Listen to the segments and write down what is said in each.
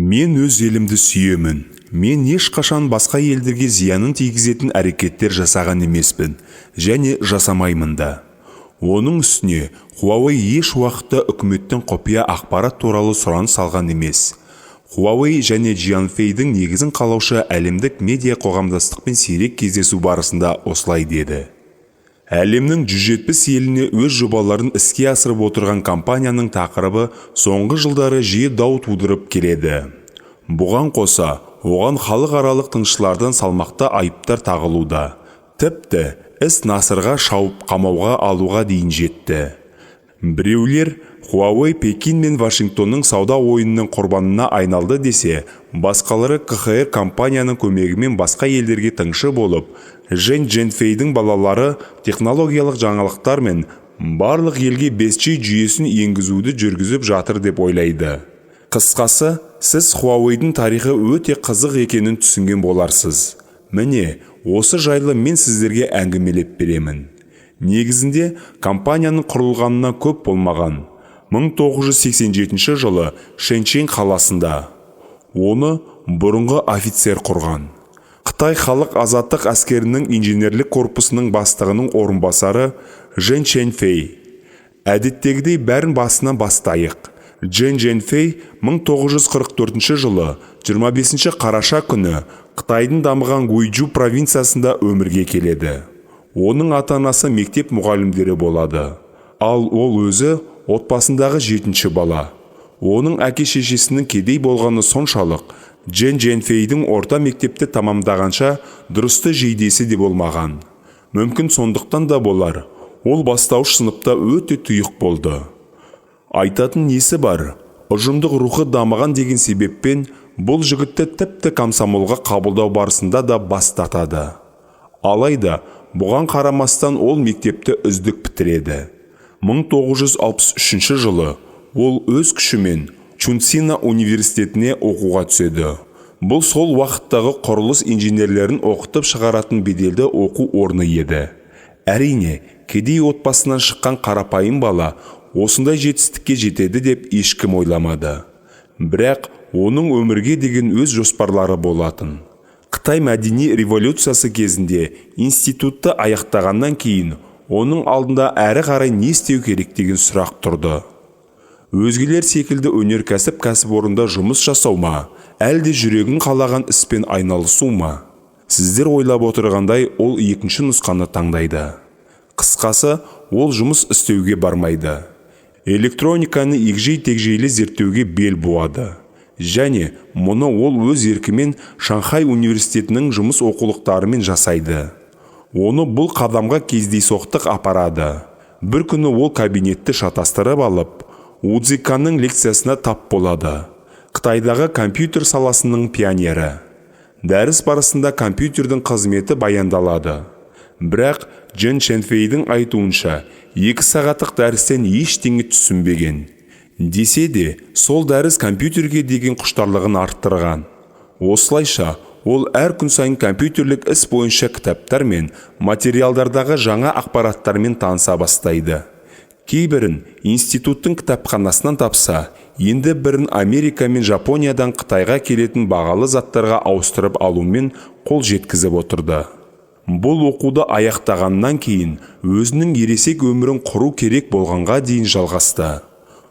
Мен өз елімді сүйемін. Мен ешқашан басқа елдерге зиянын тигізетін әрекеттер жасаған емеспін және жасамаймын да. Оның үстіне Huawei еш уақытта үкіметтен құпия ақпарат туралы сұраныс алған емес. Huawei және Jianfeiдің негізін қалаушы әлемдік медиа қоғамдастықпен сирек кездесу барысында осылай деді. Әлемнің 170 еліне өз жобаларын іске асырып отырған компанияның тақырыбы соңғы жылдары жиі дау тудырып келеді. Бұған қоса, оған халықаралық тыңшылардан салмақты айыптар тағылуда. Тіпті іс насырға шауып қамауға алуға дейін жетті. Біреулер Huawei Пекин мен Вашингтонның сауда ойынының құрбанына айналды десе, басқалары КХР компанияның көмегімен басқа елдерге тыңшы болып, Жен Дженфейдің балалары технологиялық жаңалықтар мен барлық елге 5G жүйесін енгізуді жүргізіп жатыр деп ойлайды. Қысқасы, сіз Huawei'дің тарихы өте қызық екенін түсінген боларсыз. Міне, осы жайлы мен сіздерге әңгімелеп беремін. Негізінде, компанияның құрылғанына көп болмаған. 1987 жылы Шэньчжэнь қаласында. Оны бұрынғы офицер құрған. Қытай халық азаттық әскерінің инженерлік корпусының бастығының орынбасары Жен Чэньфэй. Әдеттегідей бәрін басынан бастайық. Жен Чэньфэй 1944 жылы 25 қараша күні Қытайдың дамыған Гуйчжу провинциясында өмірге келеді. Оның ата-анасы мектеп мұғалімдері болады. Ал ол өзі отбасындағы 7-ші бала. Оның әке-шешесінің кедей болғаны соншалық, Жен Чэньфэйдің орта мектепті тамамдағанша дұрысты жейдесі де болмаған. Мүмкін сондықтан да болар. Ол бастауыш сыныпта өте тұйық болды. Айтатын несі бар? Ұжымдық рухы дамыған деген себеппен бұл жігітті тіпті комсомолға қабылдау барысында да бас тартады. Алайда, бұған қарамастан ол мектепті үздік бітіреді. 1963 жылы ол өз күшімен Чунцина университетіне оқуға түседі. Бұл сол уақыттағы құрылыс инженерлерін оқытып шығаратын беделді оқу орны еді. Әрине, кедей отбасынан шыққан қарапайым бала осындай жетістікке жетеді деп ешкім ойламады. Бірақ оның өмірге деген өз жоспарлары болатын. Қытай мәдени революциясы кезінде институтты аяқтағаннан кейін оның алдында әрі қарай не істеу керек деген сұрақ тұрды. Өзгелер секілді өнеркәсіп кәсіпорында жұмыс жасау ма, әлде жүрегін қалаған іспен айналысу ма? Сіздер ойлап отырғандай ол екінші нұсқаны таңдайды. Қысқасы, ол жұмыс істеуге бармайды. Электрониканы егжей-тегжейлі зерттеуге бел буады. Және мұны ол өз еркімен Шанхай университетінің жұмыс оқулықтарымен жасайды. Оны бұл қадамға кездейсоқтық апарады. Бір күні ол кабинетті шатастырып алып, Удзиканның лекциясына тап болады. Қытайдағы компьютер саласының пионері. Дәріс барысында компьютердің қызметі баяндалады. Бірақ Жен Чэньфэйдің айтуынша 2 сағаттық дәрістен ештеңе түсінбеген. Десе де, сол дәріс компьютерге деген құштарлығын арттырған. Осылайша, ол әр күн сайын компьютерлік іс бойынша кітаптар мен материалдардағы жаңа ақпараттармен таныса бастайды. Кейбірін институттың кітапханасынан тапса, енді бірін Америка мен Жапониядан Қытайға келетін бағалы заттарға ауыстырып алумен қол жеткізіп отырды. Бұл оқуды аяқтағаннан кейін өзінің ересек өмірін құру керек болғанға дейін жалғасты.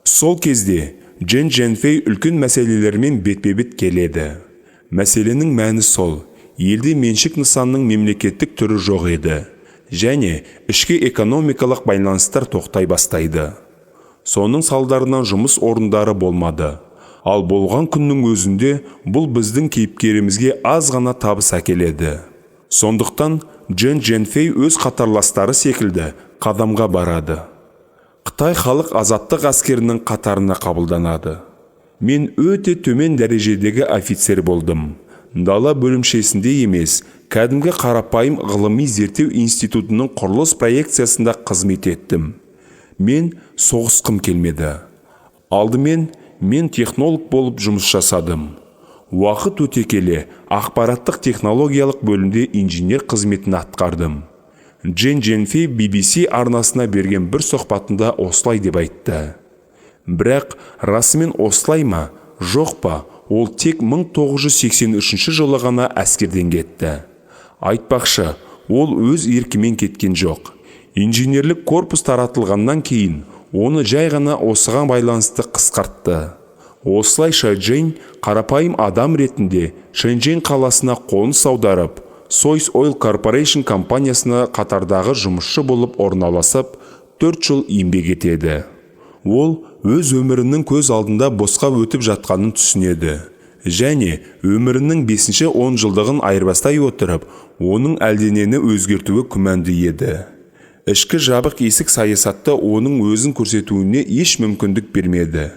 Сол кезде Жен Чэньфэй үлкен мәселелермен бетпе-бет келеді. Мәселенің мәні сол, елде меншік нысанның мемлекеттік түрі жоқ еді. Және ішкі экономикалық байланыстар тоқтай бастайды. Соның салдарынан жұмыс орындары болмады. Ал болған күннің өзінде бұл біздің кейіпкерімізге аз ғана табыс әкеледі. Сондықтан Жен Чэньфэй өз қатарластары секілді қадамға барады. Қытай халық азаттық әскерінің қатарына қабылданады. Мен өте төмен дәрежедегі офицер болдым. Дала бөлімшесінде емес, кәдімгі қарапайым ғылыми зерттеу институтының құрылыс проекциясында қызмет еттім. Мен соғысқым келмеді. Алдымен мен технолог болып жұмыс жасадым. Уақыт өте келе ақпараттық технологиялық бөлімде инженер қызметін атқардым. Жен Чэньфэй BBC арнасына берген бір сұхбатында осылай деп айтты. Бірақ расымен осылай ма, жоқ па, ол тек 1983 жылы ғана әскерден кетті. Айтпақшы, ол өз еркімен кеткен жоқ. Инженерлік корпус таратылғаннан кейін оны жай ғана осыған байланысты қысқартты. Осылайша Джейн қарапайым адам ретінде Шэньчжэнь қаласына қоныс аударып, Source Oil Corporation компаниясына қатардағы жұмысшы болып орналасып, 4 жыл еңбек етеді. Ол өз өмірінің көз алдында босқа өтіп жатқанын түсінеді. Және өмірінің 5-10 жылдығын айырбастай отырып, оның әлденені өзгертуі күмәнді еді. Ішкі жабық есік саясатта оның өзін көрсетуіне еш мүмкіндік бермеді.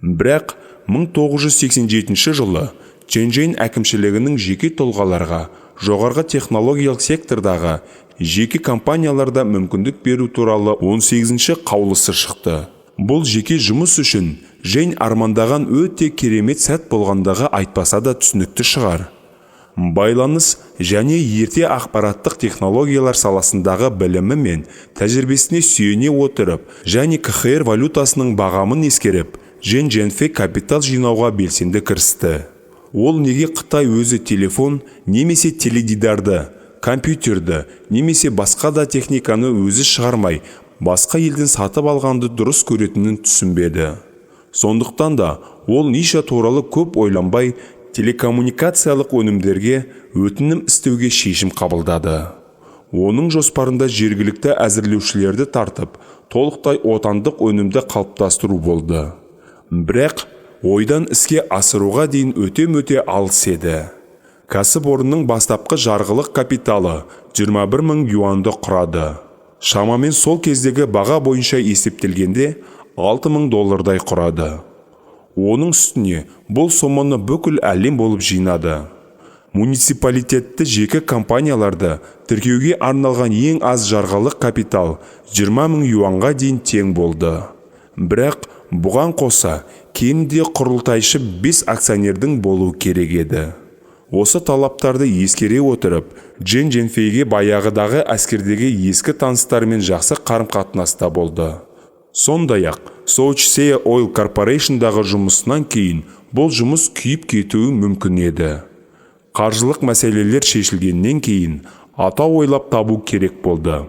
Бірақ 1987 жылы Шэньчжэнь әкімшілігінің жеке тұлғаларға жоғарғы технологиялық сектордағы жеке компанияларда мүмкіндік беру туралы 18-ші қаулысы шықты. Бұл жеке жұмыс үшін Джейн армандаған өте керемет сәт болғандағы айтпаса да түсінікті шығар. Байланыс және ерте ақпараттық технологиялар саласындағы білімі мен тәжірибесіне сүйене отырып және КХР валютасының бағамын ескеріп, Джен Джэньфэй капитал жинауға белсенді кірісті. Ол неге Қытай өзі телефон, немесе теледидарды, компьютерді, немесе басқа да техниканы өзі шығармай, басқа елден сатып алғанды дұрыс көретінін түсінбеді. Сондықтан да ол ниша туралы көп ойланбай, телекоммуникациялық өнімдерге өтінім істеуге шешім қабылдады. Оның жоспарында жергілікті әзірлеушілерді тартып, толықтай отандық өнімді қалыптастыру болды. Бірақ ойдан іске асыруға дейін өте алыс еді. Кәсіпорынның бастапқы жарғылық капиталы 21 мың юанды құрады. Шамамен сол кездегі баға бойынша есептелгенде $6,000 құрады. Оның үстіне бұл соманы бүкіл әлем болып жинады. Муниципалитетті жеке компанияларды тіркеуге арналған ең аз жарғылық капитал 20 мың юанға дейін тең болды. Бірақ бұған қоса кемінде құрылтайшы 5 акционердің болуы керек еді. Осы талаптарды ескере отырып, Джен Джэньфэйге баяғыдағы әскердегі ескі таныстарымен жақсы қарым-қатынаста болды. Сондай-ақ, Source Oil Corporation'дағы жұмысынан кейін бұл жұмыс күйіп кетуі мүмкін еді. Қаржылық мәселелер шешілгеннен кейін атау ойлап табу керек болды.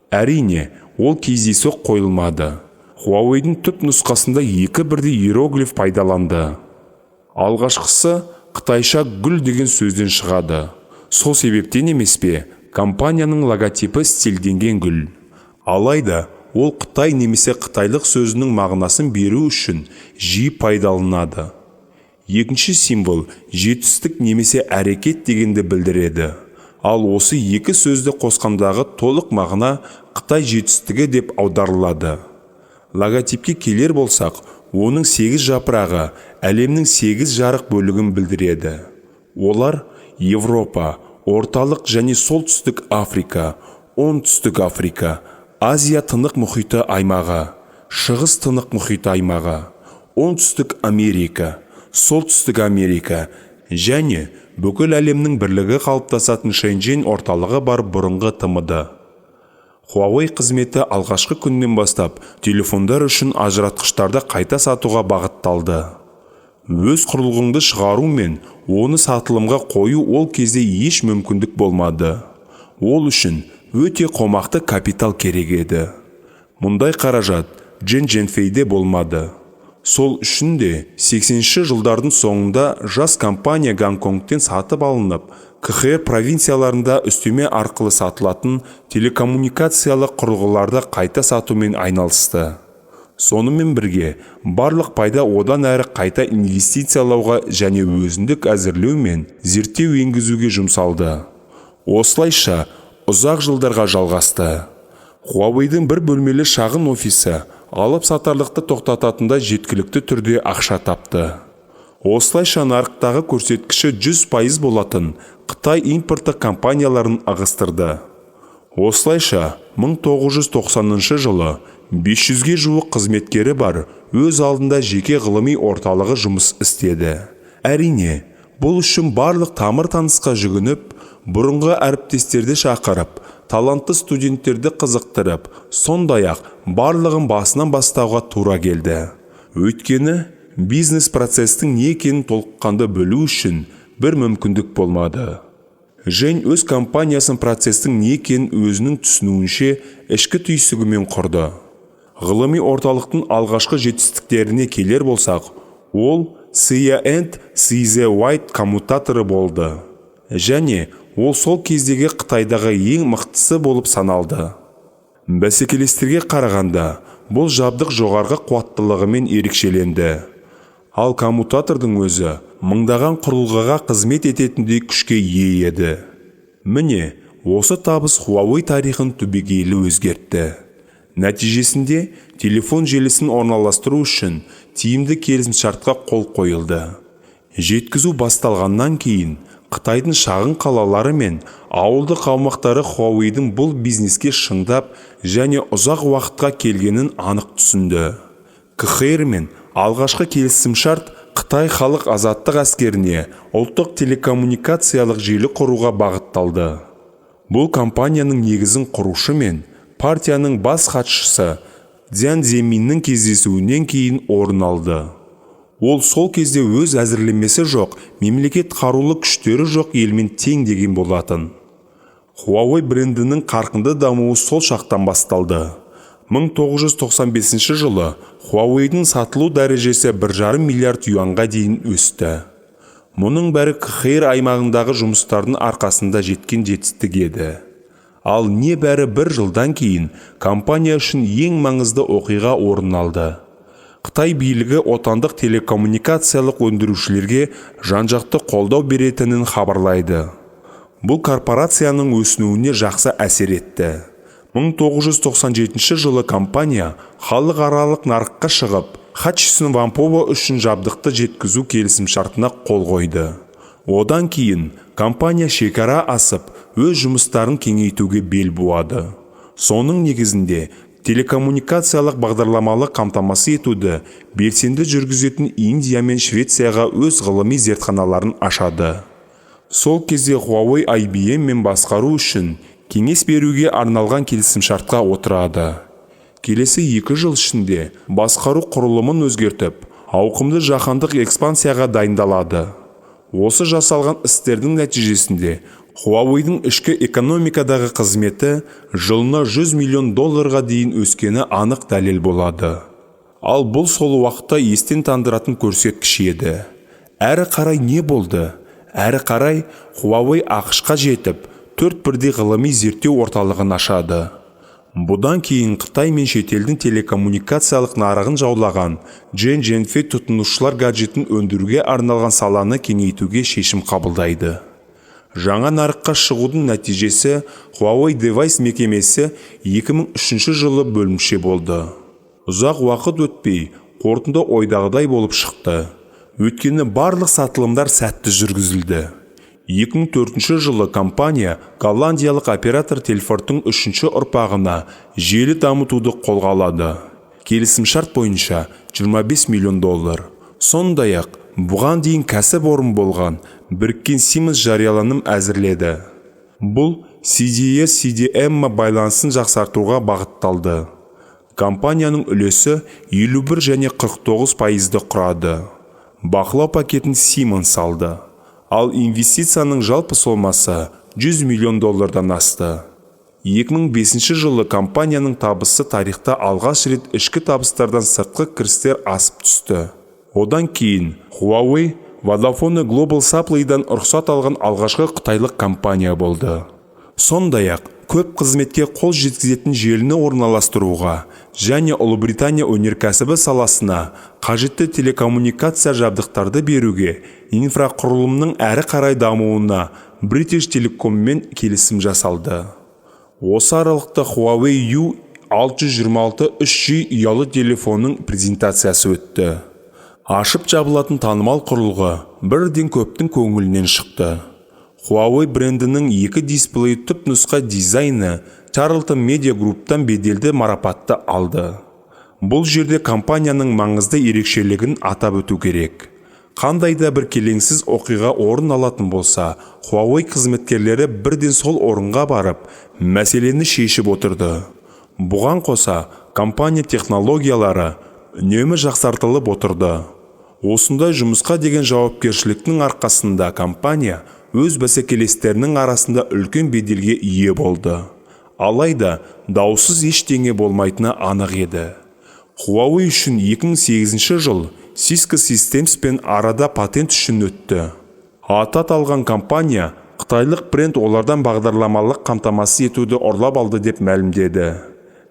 Әрине, ол кездейсоқ қойылмады. Huawei'дің түп нұсқасында 2 бірдей иероглиф пайдаланды. Алғашқысы қытайша гүл деген сөзден шығады. Сол себептен емес пе, компанияның логотипі стильденген гүл. Алайда, ол Қытай немесе қытайлық сөзінің мағынасын беру үшін жиі пайдаланады. Екінші символ жетістік немесе әрекет дегенді білдіреді. Ал осы екі сөзді қосқандағы толық мағына Қытай жетістігі деп аударылады. Логотипке келер болсақ, оның 8 жапырағы әлемнің 8 жарық бөлігін білдіреді. Олар Европа, Орталық және Солтүстік Африка, Оңтүстік Африка, Азия тынық мұхиты аймағы, Шығыс тынық мұхиты аймағы, Оңтүстік Америка, Солтүстік Америка және бүкіл әлемнің бірлігі қалыптасатын Шэньчжэнь орталығы бар бұрынғы тмд. Huawei қызметі алғашқы күннен бастап телефондар үшін ажыратқыштарды қайта сатуға бағытталды. Өз құрылғыңды шығару мен оны сатылымға қою ол кезде еш мүмкіндік болмады. Ол үшін өте қомақты капитал керек еді. Мұндай қаражат Джен Джэньфэйде болмады. Сол үшін де 80-ші жылдардың соңында жас компания Гонконгтен сатып алынып, КХР провинцияларында үстеме арқылы сатылатын телекоммуникациялық құрылғыларды қайта сатумен айналысты. Сонымен бірге, барлық пайда одан әрі қайта инвестициялауға және өзіндік әзірлеу мен зерттеу енгізуге жұмсалды. Осылайша, ұзақ жылдарға жалғасты. Huawei'дің бір бөлмелі шағын офисі алып сатарлықты тоқтататында жеткілікті түрде ақша тапты. Осылайша нарықтағы көрсеткіші 100% болатын Қытай импорттық компанияларын ығыстырды. Осылайша 1990 жылы 500-ге жуық қызметкері бар өз алдында жеке ғылыми орталығы жұмыс істеді. Әрине, бұл үшін барлық тамыр-танысқа жүгініп, бұрынғы әріптестерді шақырып, талантты студенттерді қызықтырып, сондай-ақ барлығын басынан бастауға тура келді. Өйткені бизнес процестің не екенін толыққанды білу үшін бір мүмкіндік болмады. Жен өз компаниясын процестің не екенін өзінің түсінуінше ішкі түйсігімен құрды. Ғылыми орталықтың алғашқы жетістіктеріне келер болсақ, ол CZ коммутаторы болды. Және ол сол кездегі Қытайдағы ең мықтысы болып саналды. Бәсекелестерге қарағанда, бұл жабдық жоғарғы қуаттылығымен ерекшеленді. Ал коммутатордың өзі мыңдаған құрылғыға қызмет ететіндей күшке ие еді. Міне, осы табыс Huawei тарихын түбегейлі өзгертті. Нәтижесінде телефон желісін орналастыру үшін тиімді келісімшартқа қол қойылды. Жеткізу басталғаннан кейін Қытайдың шағын қалалары мен ауылдық аумақтары Huawei'дің бұл бизнеске шыңдап және ұзақ уақытқа келгенін анық түсінді. КХР мен алғашқы келісімшарт Қытай халық азаттық әскеріне ұлттық телекоммуникациялық желі құруға бағытталды. Бұл компанияның негізін құрушы мен партияның бас хатшысы Цзян Земиннің кездесуінен кейін орын алды. Ол сол кезде өз әзірлемесі жоқ, мемлекет қарулы күштері жоқ елмен тең деген болатын. Huawei брендінің қарқынды дамуы сол шақтан басталды. 1995 жылы Huawei'дің сатылу дәрежесі 1,5 миллиард юанға дейін өсті. Мұның бәрі КХР аймағындағы жұмыстардың арқасында жеткен жетістік еді. Ал небәрі бір жылдан кейін компания үшін ең маңызды оқиға орын алды. Қытай билігі отандық телекоммуникациялық өндірушілерге жан-жақты қолдау беретінін хабарлайды. Бұл корпорацияның өсуіне жақсы әсер етті. 1997 жылы компания халықаралық нарыққа шығып, Hutchison Whampoa үшін жабдықты жеткізу келісімшартына қол қойды. Одан кейін компания шекара асып, өз жұмыстарын кеңейтуге бел буады. Соның негізінде телекоммуникациялық бағдарламалық қамтамасыз етуді белсенді жүргізетін Индия мен Швецияға өз ғылыми зертханаларын ашады. Сол кезде Huawei IBM мен басқару үшін кеңес беруге арналған келісімшартқа отырады. Келесі 2 жыл ішінде басқару құрылымын өзгертіп, ауқымды жаһандық экспансияға дайындалады. Осы жасалған істердің нәтижесінде Huawei'дің ішкі экономикадағы қызметі жылына $100 миллион дейін өскені анық дәлел болады. Ал бұл сол уақытта естен тандыратын көрсеткіш еді. Әрі қарай не болды? Әрі қарай Huawei ақш-қа жетіп, 4 бірдей ғылыми зерттеу орталығын ашады. Бұдан кейін Қытай мен шетелдің телекоммуникациялық нарығын жаулаған Джен Зhenfei тұтынушылар гаджетін өндіруге арналған саланы кеңейтуге шешім қабылдайды. Жаңа нарыққа шығудың нәтижесі Huawei Device мекемесі 2003 жылы бөлімше болды. Ұзақ уақыт өтпей, қорытынды ойдағыдай болып шықты. Өйткені барлық сатылымдар сәтті жүргізілді. 2004 жылы компания голландиялық оператор Telfort'ың 3-ші ұрпағына желі дамытуды қолға алады. Келісімшарт бойынша $25 миллион. Сондай-ақ, бұған дейін кәсіпорын болған біріккен Siemens жарияланым әзірледі. Бұл CDS-CDM байланысын жақсартуға бағытталды. Компанияның үлесі 51 және 49% құрады. Бақылау пакетін Siemens алды. Ал инвестицияның жалпы сомасы $100 миллион асты. 2005 жылы компанияның табысы тарихта алғаш рет ішкі табыстардан сыртқы кірістер асып түсті. Одан кейін Huawei Vodafone Global Supply'дан рұқсат алған алғашқы қытайлық компания болды. Сондай-ақ, көп қызметке қол жеткізетін желіні орналастыруға және Ұлыбритания өнеркәсібі саласына қажетті телекоммуникация жабдықтарды беруге инфрақұрылымның әрі қарай дамуына British Telecomмен келісім жасалды. Осы аралықта Huawei U626 3G ұялы телефонның презентациясы өтті. Ашып жабылатын танымал құрылғы бірден көптің көңілінен шықты. Huawei брендінің 2 дисплей түп нұсқа дизайны Charlton Media Group'тан беделді марапатты алды. Бұл жерде компанияның маңызды ерекшелігін атап өту керек. Қандай да бір келеңсіз оқиға орын алатын болса, Huawei қызметкерлері бірден сол орынға барып, мәселені шешіп отырды. Бұған қоса, компания технологиялары үнемі жақсартылып отырды. Осындай жұмысқа деген жауапкершіліктің арқасында компания өз бәсекелестерінің арасында үлкен беделге ие болды. Алайда даусыз ештеңе болмайтыны анық еді. Huawei үшін 2008 жыл Cisco Systems пен арада патент үшін өтті. Аты аталған компания қытайлық бренд олардан бағдарламалық қамтамасыз етуді ұрлап алды деп мәлімдеді.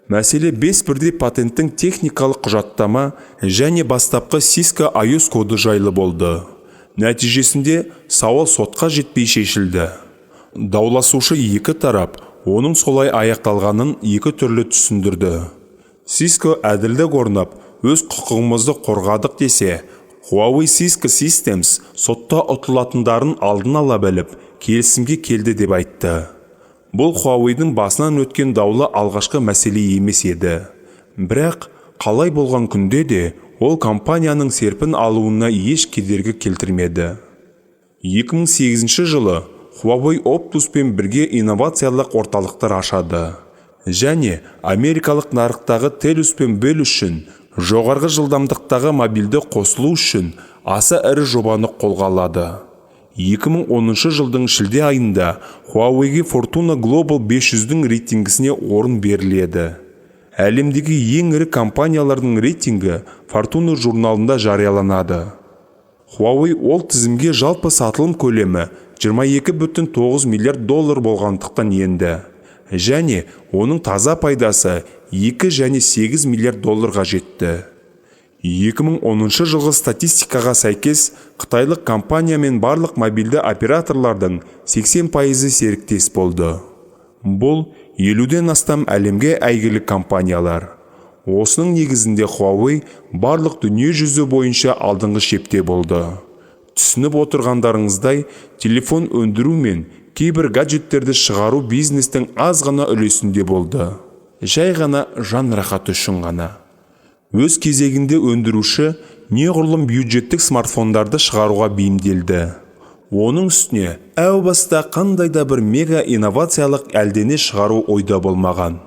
Мәселе 5 бірдей патенттің техникалық құжаттама және бастапқы Cisco iOS коды жайлы болды. Нәтижесінде сауал сотқа жетпей шешілді. Дауласушы екі тарап оның солай аяқталғанын екі түрлі түсіндірді. Cisco әділдік орнап, өз құқығымызды қорғадық десе, Huawei Cisco Systems сотта ұтылатындарын алдын ала біліп, келісімге келді деп айтты. Бұл Huawei-дің басынан өткен даулы алғашқы мәселе емес еді. Бірақ қалай болған күнде де ол компанияның серпін алуына еш кедергі келтірмеді. 2008 жылы Huawei Optuspен бірге инновациялық орталықтар ашады және америкалық нарықтағы Teluspен бөлу үшін жоғарғы жылдамдықтағы мобильді қосылу үшін аса ірі жобаны қолға алады. 2010 жылдың шілде айында Huawei-ге Fortuna Global 500-дің рейтингісіне орын беріледі. Әлемдегі ең ірі компаниялардың рейтингі Fortuna журналында жарияланады. Huawei ол тізімге жалпы сатылым көлемі $22,9 миллиард болғандықтан енді, және оның таза пайдасы 2 және 8 миллиард долларға жетті. 2010 жылғы статистикаға сәйкес, қытайлық компания мен барлық мобильді операторлардың 80% серіктес болды. Бұл 50-ден астам әлемге әйгілі компаниялар. Осының негізінде Huawei барлық дүние жүзі бойынша алдыңғы шепте болды. Түсініп отырғандарыңыздай, телефон өндіру мен кейбір гаджеттерді шығару бизнестің аз ғана үлесінде болды. Жай ғана жан рахаты үшін ғана. Өз кезегінде өндіруші неғұрлым бюджеттік смартфондарды шығаруға бейімделді. Оның үстіне әу баста қандай да бір мега инновациялық әлдене шығару ойда болмаған.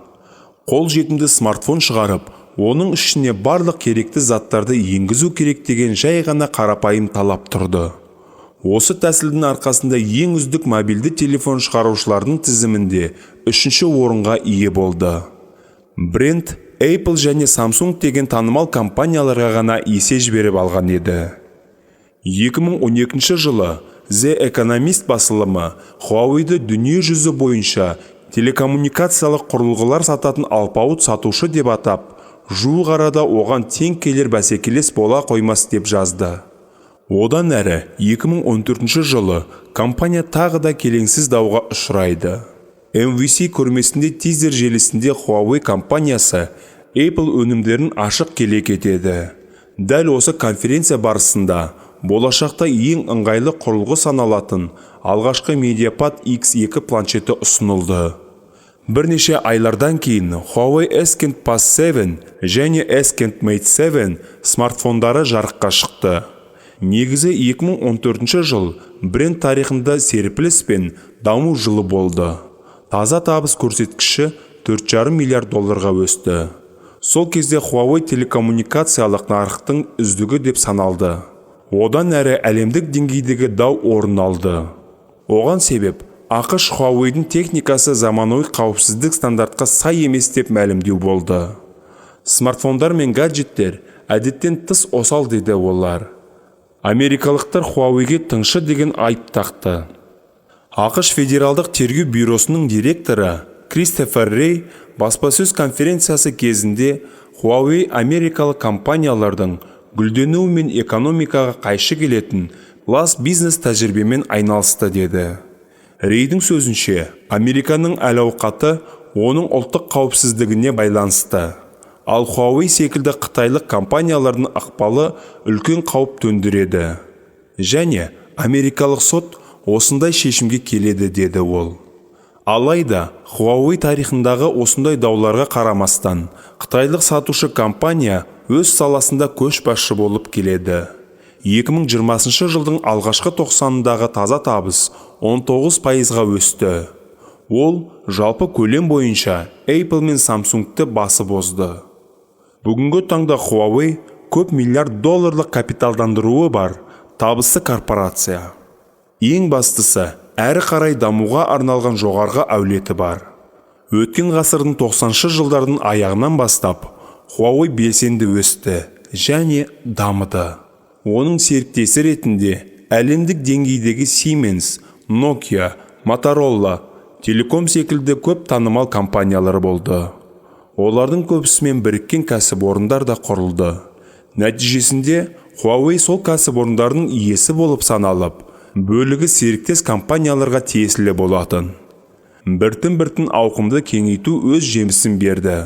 Қол жетімді смартфон шығарып, оның ішіне барлық керекті заттарды енгізу керек деген жай ғана қарапайым талап тұрды. Осы тәсілдің арқасында ең үздік мобильді телефон шығарушылардың тізімінде 3-ші орынға ие болды. Бренд Apple және Samsung деген танымал компанияларға ғана есе жіберіп алған еді. 2012 жылы The Economist басылымы Huawei-ді дүние жүзі бойынша телекоммуникациялық құрылғылар сататын алпауыт сатушы деп атап, жуық арада оған тең келер бәсекелес бола қоймас деп жазды. Одан әрі 2014 жылы компания тағы да келеңсіз дауға ұшырайды. MWC көрмесінде тизер желісінде Huawei компаниясы Apple өнімдерін ашық келе кетеді. Дәл осы конференция барысында болашақта ең ыңғайлы құрылғы саналатын алғашқы MediaPad X2 планшеті ұсынылды. Бірнеше айлардан кейін Huawei S-Kent Pass 7 және S-Kent Mate 7 смартфондары жарыққа шықты. Негізі 2014 жыл бренд тарихында серпіліс пен даму жылы болды. Таза табыс көрсеткіші $4,5 миллиард өсті. Сол кезде Huawei телекоммуникациялық нарықтың үздігі деп саналды. Одан әрі әлемдік деңгейдегі дау орын алды. Оған себеп ақш Huawei-дің техникасы заманауи қауіпсіздік стандартқа сай емес деп мәлімдеу болды. Смартфондар мен гаджеттер әдеттен тыс осал деді олар. Америкалықтар Huawei-ге тыңшы деген айып тақты. ақш Федералдық тергеу бюросының директоры Кристофер Рей баспасөз конференциясы кезінде Huawei америкалық компаниялардың гүлденуі мен экономикаға қайшы келетін лас бизнес тәжірибемен айналысты деді. Рейдің сөзінше, Американың әл-ауқаты оның ұлттық қауіпсіздігіне байланысты. Ал Huawei секілді қытайлық компаниялардың ықпалы үлкен қауіп төндіреді. Және америкалық сот осындай шешімге келеді деді ол. Алайда, Huawei тарихындағы осындай дауларға қарамастан, қытайлық сатушы компания өз саласында көшбасшы болып келеді. 2020 жылдың алғашқы 90-дағы таза табыс 19%-ға өсті. Ол жалпы көлем бойынша Apple мен Samsung-ті басып озды. Бүгінгі таңда Huawei көп миллиард долларлық капиталдандыруы бар табысты корпорация. Ең бастысы, әрі қарай дамуға арналған жоғарғы әулеті бар. Өткен ғасырдың 90-шы жылдардың аяғынан бастап, Huawei белсенді өсті және дамыды. Оның серіктесі ретінде әлемдік деңгейдегі Siemens, Nokia, Motorola, Telecom секілді көп танымал компаниялары болды. Олардың көбісімен біріккен кәсіпорындар да құрылды. Нәтижесінде Huawei сол кәсіпорындардың иесі болып саналып, бөлігі серіктес компанияларға тиесілі болатын. Біртін ауқымды кеңейту өз жемісін берді.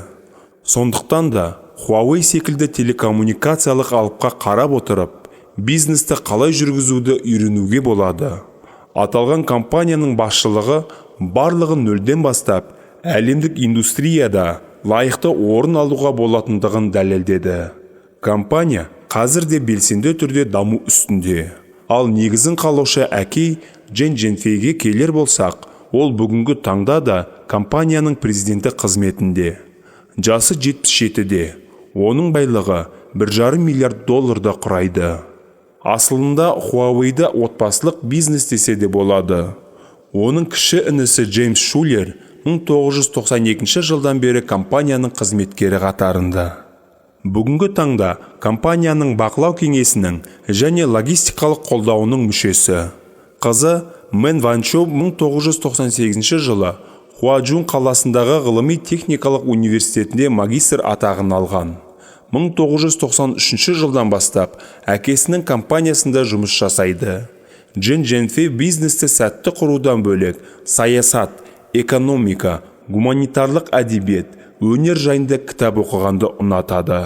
Сондықтан да Huawei секілді телекоммуникациялық алыпқа қарап отырып, бизнесті қалай жүргізуді үйренуге болады. Аталған компанияның басшылығы барлығын нөлден бастап, әлемдік индустрияда лайықты орын алуға болатындығын дәлелдеді. Компания қазір де белсенді түрде даму үстінде. Ал негізін қалаушы әкей Джен Женфейге келер болсақ, ол бүгінгі таңда да компанияның президенті қызметінде. Жасы 77-де. Оның байлығы 1,5 миллиард долларды құрайды. Асылында Huawei'да отбасылық бизнес десе де болады. Оның кіші інісі Джеймс Шулер 1992 жылдан бері компанияның қызметкері қатарында. Бүгінгі таңда компанияның бақылау кеңесінің және логистикалық қолдауының мүшесі. Қызы Мэн Ванчжоу 1998 жылы Хуажун қаласындағы ғылыми техникалық университетінде магистр атағын алған. 1993 жылдан бастап әкесінің компаниясында жұмыс жасайды. Джен Женфей бизнесті сәтті құрудан бөлек саясат, экономика, гуманитарлық әдебиет, өнер жайында кітап оқығанды ұнатады.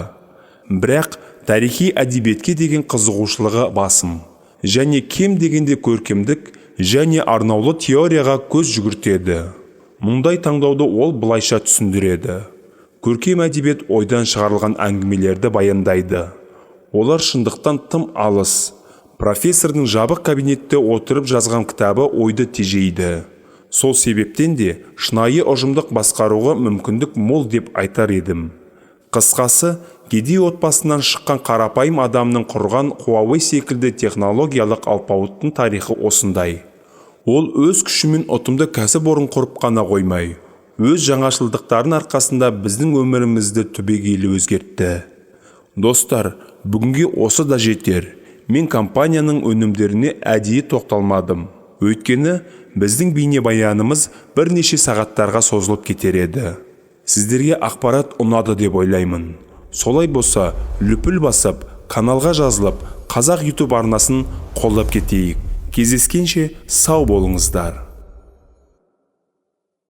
Бірақ тарихи әдебиетке деген қызығушылығы басым және кем дегенде көркемдік және арнаулы теорияға көз жүгіртеді. Мұндай таңдауды ол былайша түсіндіреді. Көркем әдебиет ойдан шығарылған әңгімелерді баяндайды. Олар шындықтан тым алыс. Профессордың жабық кабинетте отырып жазған кітабы ойды тежейді. Сол себептен де шынайы ұжымдық басқаруға мүмкіндік мол деп айтар едім. Қысқасы, кедей отбасынан шыққан қарапайым адамның құрған Huawei секілді технологиялық алпауыттың тарихы осындай. Ол өз күшімен ұтымды кәсіпорын құрып қана қоймай, өз жаңашылдықтарын арқасында біздің өмірімізді түбегейлі өзгертті. Достар, бүгінге осы да жетер. Мен компанияның өнімдеріне әдейі тоқталмадым. Өйткені біздің бейнебаянымыз бірнеше сағаттарға созылып кетер еді. Сіздерге ақпарат ұнады деп ойлаймын. Солай болса, лүпіл басып, каналға жазылып, Қазақ YouTube арнасын қолдап кетейік. Кездескенше сау болыңыздар.